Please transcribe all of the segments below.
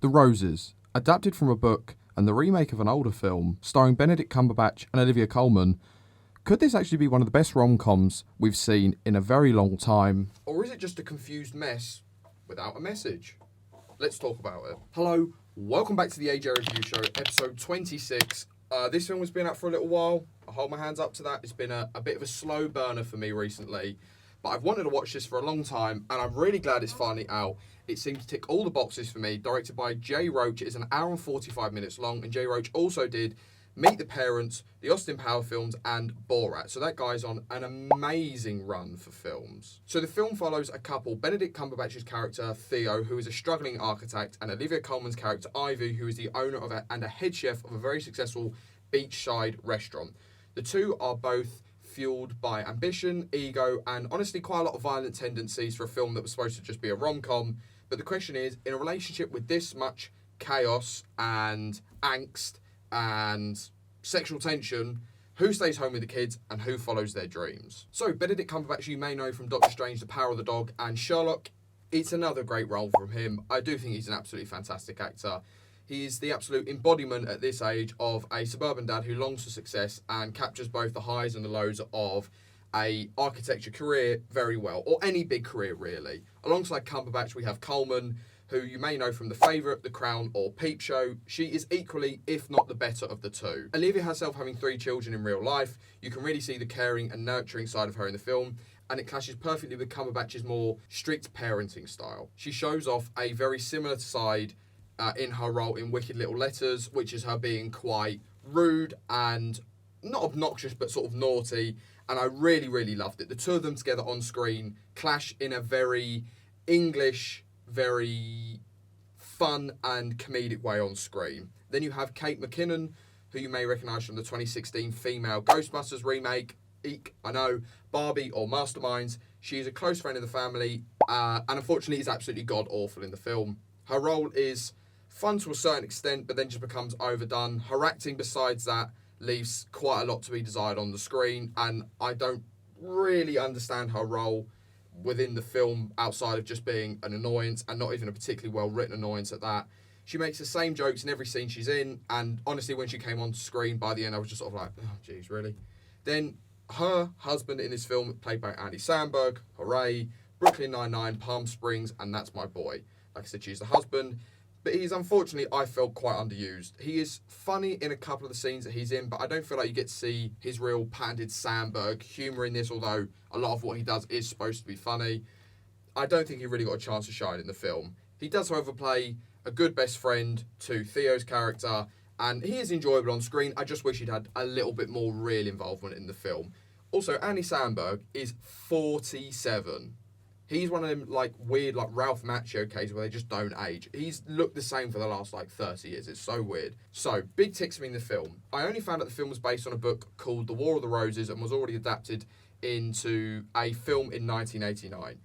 The Roses, adapted from a book and the remake of an older film starring Benedict Cumberpatch and Olivia Coleman. Could this actually be one of the best rom-coms we've seen in a very long time? Or is it just a confused mess without a message? Let's talk about it. Hello, welcome back to the AJ Review Show, episode 26. This film has been out for a little while. I hold my hands up to that. It's been a bit of a slow burner for me recently. But I've wanted to watch this for a long time, and I'm really glad it's finally out. It seems to tick all the boxes for me. Directed by Jay Roach. It is an hour and 45 minutes long, and Jay Roach also did Meet the Parents, the Austin Powers films, and Borat. So that guy's on an amazing run for films. So the film follows a couple, Benedict Cumberbatch's character, Theo, who is a struggling architect, and Olivia Coleman's character, Ivy, who is the owner of and a head chef of a very successful beachside restaurant. The two are both fueled by ambition, ego, and honestly quite a lot of violent tendencies for a film that was supposed to just be a rom-com. But the question is, in a relationship with this much chaos and angst and sexual tension, who stays home with the kids and who follows their dreams? So Benedict Cumberbatch, you may know from Doctor Strange, The Power of the Dog, and Sherlock. It's another great role from him. I do think he's an absolutely fantastic actor. He is the absolute embodiment at this age of a suburban dad who longs for success and captures both the highs and the lows of a architecture career very well, or any big career really. Alongside Cumberbatch, we have Coleman, who you may know from The Favourite, The Crown, or Peep Show. She is equally, if not the better of the two. Olivia herself having 3 children in real life, you can really see the caring and nurturing side of her in the film, and it clashes perfectly with Cumberbatch's more strict parenting style. She shows off a very similar side in her role in Wicked Little Letters, which is her being quite rude and not obnoxious, but sort of naughty. And I really, really loved it. The two of them together on screen clash in a very English, very fun and comedic way on screen. Then you have Kate McKinnon, who you may recognise from the 2016 female Ghostbusters remake. Eek, I know, Barbie or Masterminds. She is a close friend of the family, and unfortunately is absolutely god-awful in the film. Her role is fun to a certain extent, but then just becomes overdone. Her acting, besides that, leaves quite a lot to be desired on the screen, and I don't really understand her role within the film outside of just being an annoyance, and not even a particularly well-written annoyance at that. She makes the same jokes in every scene she's in, and honestly, when she came on screen, by the end, I was just sort of like, oh, geez, really? Then her husband in this film, played by Andy Samberg, hooray, Brooklyn Nine-Nine, Palm Springs, and That's My Boy. Like I said, she's the husband. But he's, unfortunately, I felt quite underused. He is funny in a couple of the scenes that he's in, but I don't feel like you get to see his real patented Sandberg humour in this, although a lot of what he does is supposed to be funny. I don't think he really got a chance to shine in the film. He does, however, play a good best friend to Theo's character, and he is enjoyable on screen. I just wish he'd had a little bit more real involvement in the film. Also, Andy Samberg is 47. He's one of them weird Ralph Macchio cases where they just don't age. He's looked the same for the last 30 years. It's so weird. So, big ticks for me in the film. I only found out the film was based on a book called The War of the Roses and was already adapted into a film in 1989.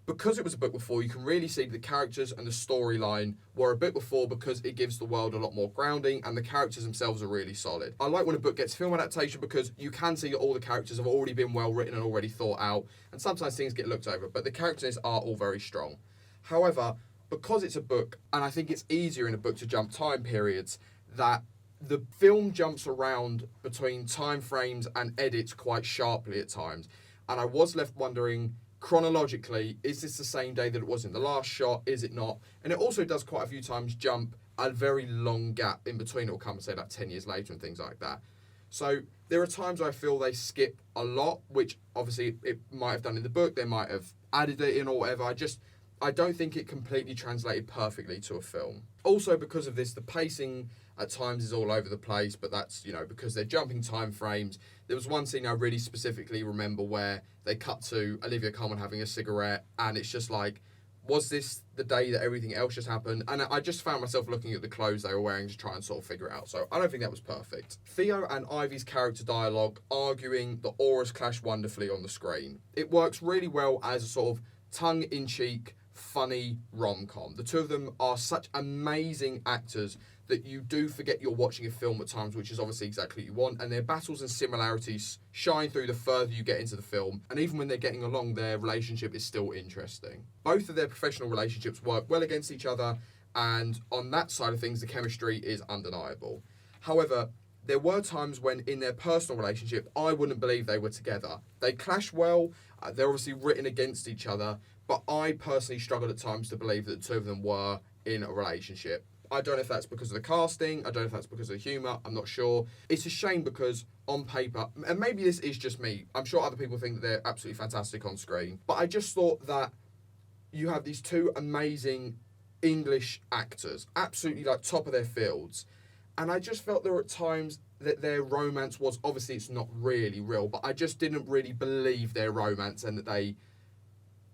Because it was a book before, you can really see the characters and the storyline were a bit before, because it gives the world a lot more grounding and the characters themselves are really solid. I like when a book gets film adaptation because you can see that all the characters have already been well written and already thought out, and sometimes things get looked over, but the characters are all very strong. However, because it's a book, and I think it's easier in a book to jump time periods, that the film jumps around between time frames and edits quite sharply at times, and I was left wondering, chronologically, is this the same day that it was in the last shot? Is it not? And it also does quite a few times jump a very long gap in between. It'll come and say 10 years later and things like that. So there are times I feel they skip a lot, which obviously it might have done in the book. They might have added it in or whatever. I don't think it completely translated perfectly to a film. Also, because of this, the pacing at times is all over the place, but that's, because they're jumping time frames. There was one scene I really specifically remember where they cut to Olivia Coleman having a cigarette, and it's just was this the day that everything else just happened? And I just found myself looking at the clothes they were wearing to try and sort of figure it out. So I don't think that was perfect. Theo and Ivy's character dialogue arguing, the auras clash wonderfully on the screen. It works really well as a sort of tongue-in-cheek, funny rom-com. The two of them are such amazing actors that you do forget you're watching a film at times, which is obviously exactly what you want, and their battles and similarities shine through the further you get into the film, and even when they're getting along, their relationship is still interesting. Both of their professional relationships work well against each other, and on that side of things, the chemistry is undeniable. However, there were times when in their personal relationship, I wouldn't believe they were together. They clash well, they're obviously written against each other, but I personally struggled at times to believe that the two of them were in a relationship. I don't know if that's because of the casting, I don't know if that's because of the humour, I'm not sure. It's a shame because on paper, and maybe this is just me, I'm sure other people think that they're absolutely fantastic on screen, but I just thought that you have these two amazing English actors, absolutely like top of their fields, and I just felt there were times that their romance was, obviously it's not really real, but I just didn't really believe their romance and that they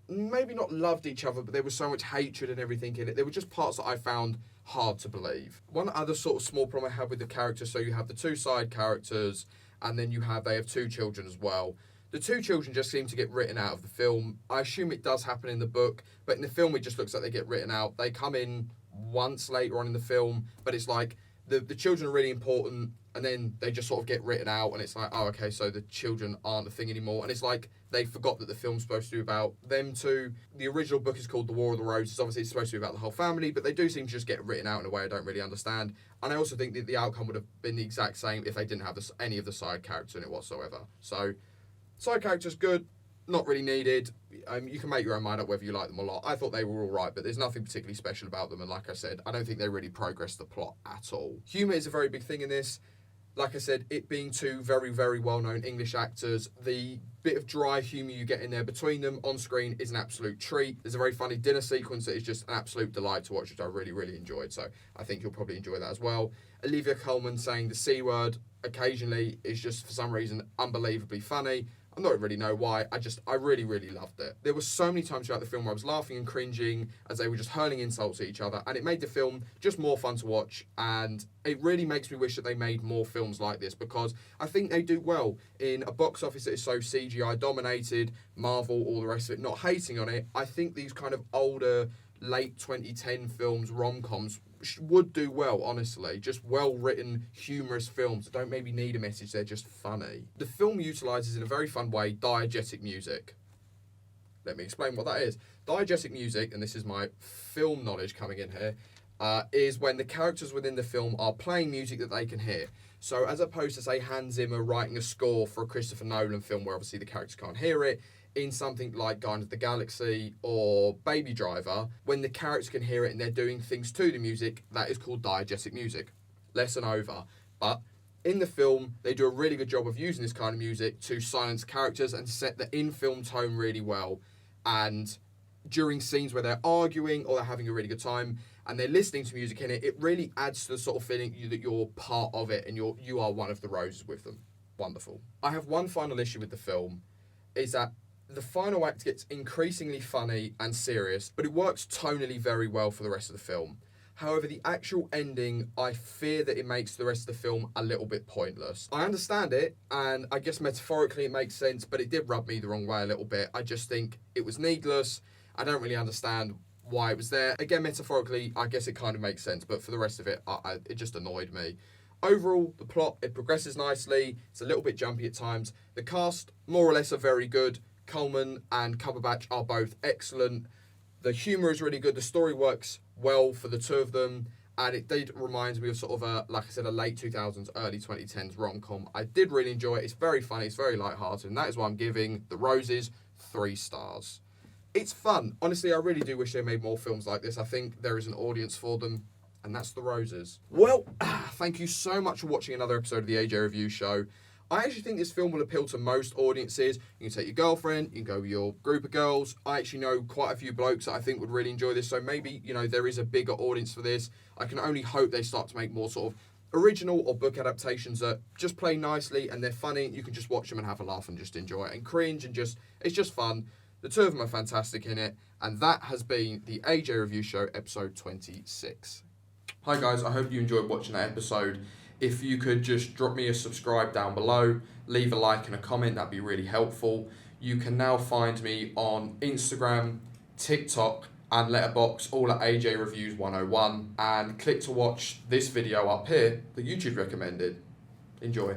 maybe not loved each other, but there was so much hatred and everything in it. There were just parts that I found hard to believe. One other sort of small problem I have with the characters, so you have the two side characters, and then they have two children as well. The two children just seem to get written out of the film. I assume it does happen in the book, but in the film it just looks like they get written out. They come in once later on in the film, but it's like the children are really important, and then they just sort of get written out, and it's like, oh, okay, so the children aren't a thing anymore. And it's like they forgot that the film's supposed to be about them two. The original book is called The War of the Roses. Obviously, it's supposed to be about the whole family, but they do seem to just get written out in a way I don't really understand. And I also think that the outcome would have been the exact same if they didn't have any of the side characters in it whatsoever. So, side characters, good. Not really needed. You can make your own mind up whether you like them or not. I thought they were all right, but there's nothing particularly special about them. And like I said, I don't think they really progress the plot at all. Humour is a very big thing in this. Like I said, it being two very, very well-known English actors, the bit of dry humour you get in there between them on screen is an absolute treat. There's a very funny dinner sequence that is just an absolute delight to watch, which I really, really enjoyed. So I think you'll probably enjoy that as well. Olivia Coleman saying the C word occasionally is just, for some reason, unbelievably funny. I don't really know why. I really, really loved it. There were so many times throughout the film where I was laughing and cringing as they were just hurling insults at each other, and it made the film just more fun to watch, and it really makes me wish that they made more films like this, because I think they do well in a box office that is so CGI dominated, Marvel, all the rest of it, not hating on it. I think these kind of older, late 2010 films, rom-coms, would do well, honestly. Just well-written, humorous films that don't maybe need a message, they're just funny. The film utilises, in a very fun way, diegetic music. Let me explain what that is. Diegetic music, and this is my film knowledge coming in here, is when the characters within the film are playing music that they can hear. So as opposed to, say, Hans Zimmer writing a score for a Christopher Nolan film where obviously the characters can't hear it, in something like Guardians of the Galaxy or Baby Driver, when the characters can hear it and they're doing things to the music, that is called diegetic music. Lesson over. But in the film, they do a really good job of using this kind of music to silence characters and set the in-film tone really well. And during scenes where they're arguing or they're having a really good time and they're listening to music in it, it really adds to the sort of feeling that you're part of it and you are one of the roses with them. Wonderful. I have one final issue with the film, is that the final act gets increasingly funny and serious, but it works tonally very well for the rest of the film. However, the actual ending, I fear that it makes the rest of the film a little bit pointless. I understand it, and I guess metaphorically it makes sense, but it did rub me the wrong way a little bit. I just think it was needless. I don't really understand why it was there. Again, metaphorically, I guess it kind of makes sense, but for the rest of it, it just annoyed me. Overall, the plot, it progresses nicely. It's a little bit jumpy at times. The cast, more or less, are very good. Coleman and Cumberpatch are both excellent. The humour is really good. The story works well for the two of them. And it did remind me of sort of like I said, a late 2000s, early 2010s rom-com. I did really enjoy it. It's very funny. It's very light-hearted. And that is why I'm giving The Roses 3 stars. It's fun. Honestly, I really do wish they made more films like this. I think there is an audience for them. And that's The Roses. Well, thank you so much for watching another episode of the AJ Review Show. I actually think this film will appeal to most audiences. You can take your girlfriend, you can go with your group of girls. I actually know quite a few blokes that I think would really enjoy this, so maybe, there is a bigger audience for this. I can only hope they start to make more sort of original or book adaptations that just play nicely and they're funny. You can just watch them and have a laugh and just enjoy it and cringe and it's just fun. The two of them are fantastic in it, and that has been the AJ Review Show, episode 26. Hi guys, I hope you enjoyed watching that episode. If you could just drop me a subscribe down below, leave a like and a comment, that'd be really helpful. You can now find me on Instagram, TikTok and Letterboxd, all at AJ Reviews 101, and click to watch this video up here that YouTube recommended. Enjoy.